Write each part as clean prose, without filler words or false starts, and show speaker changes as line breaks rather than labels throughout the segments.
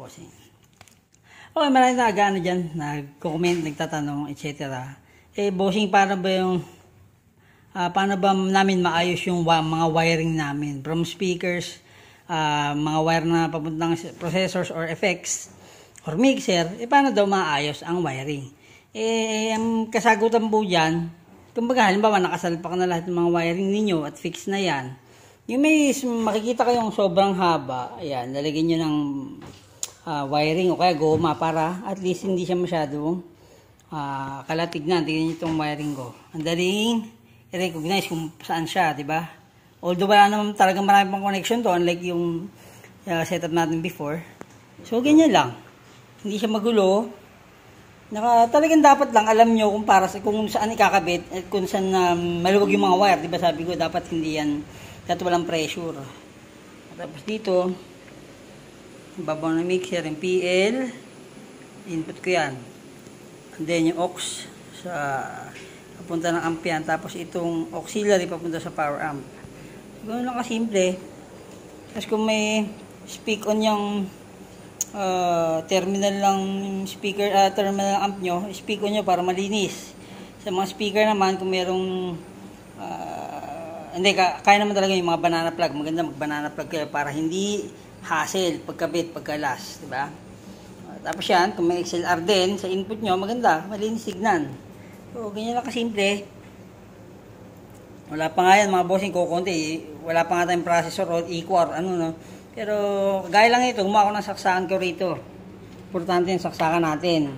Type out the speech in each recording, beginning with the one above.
bossing. Okay, maraming nag-ano dyan, nag-comment, nagtatanong, etc. Bossing, paano ba namin maayos yung mga wiring namin? From speakers, mga wire na papuntang processors or effects, or mixer, paano daw maayos ang wiring? Ang kasagutan po dyan, kumbaga, halimbawa, nakasalpak na lahat ng mga wiring ninyo at fix na yan. Yung may makikita kayong sobrang haba, ayan, lalagyan nyo ng wiring o kaya goma para at least hindi siya masyadong kalatig na. Tingnan nyo itong wiring ko. Ang daling i-recognize kung saan siya, di ba? Although wala naman talagang marami pang connection to, unlike yung setup natin before. So, ganyan lang. Hindi siya magulo. Talagang dapat lang alam nyo kung saan ikakabit at kung saan maluwag yung mga wire. Di ba sabi ko, dapat hindi yan, dapat walang pressure. Tapos dito, babaw na mixer, yung PL, input ko yan. And then yung aux sa papunta ng amp yan. Tapos itong auxiliary papunta sa power amp. Ganoon lang kasimple. Tapos kung may speak on yung terminal lang speaker, terminal amp nyo, speak on nyo para malinis. Sa mga speaker naman, kung merong hindi, kaya naman talaga yung mga banana plug. Maganda mag-banana plug kayo para hindi hassle pagkabit, pagkalas, diba? Tapos yan, kung may XLR din sa input nyo, maganda, malinis tignan. So, ganyan lang kasimple. Wala pa nga yan mga bossing ko konti. Wala pa nga tayong processor o equar, no? Pero, gaya lang ito, gumawa ko ng saksakan ko rito. Importante yung saksakan natin.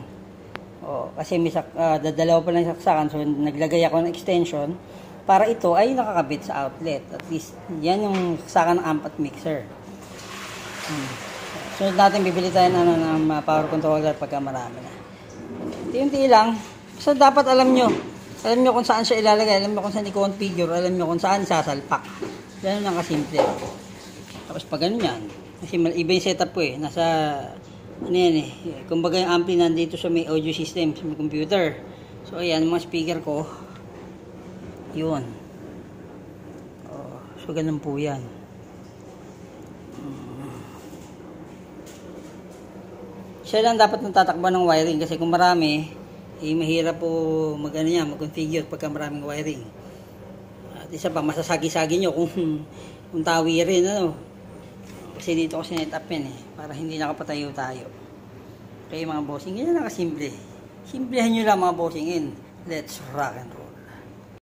Kasi may dadalaw pa lang yung saksakan, so naglagay ako ng extension para ito ay nakakabit sa outlet. At least, yan yung saksakan ng amp at mixer. Sunod natin, bibili tayo ng power controller pagka marami na. Unti-unti lang. So, dapat alam nyo kung saan siya ilalagay, alam nyo kung saan i-configure, alam nyo kung saan sasalpak. Ganun lang kasimple. Tapos pag ganun yan, kasi iba yung setup ko nasa, kumbaga yung ampli nandito sa may audio system, sa may computer. So, ayan, mga speaker ko, yun. So, ganun po yan. Siya lang dapat natatakbo ng wiring kasi kung marami, mahirap po mag-configure pagka maraming wiring. At isa pa, masasagi-sagi nyo kung tawirin, Kasi dito ko sinet-up yan para hindi nakapatayo tayo. Kaya mga bossing, ganyan lang kasimple. Simplehan nyo lang mga bossing. Let's rock and roll.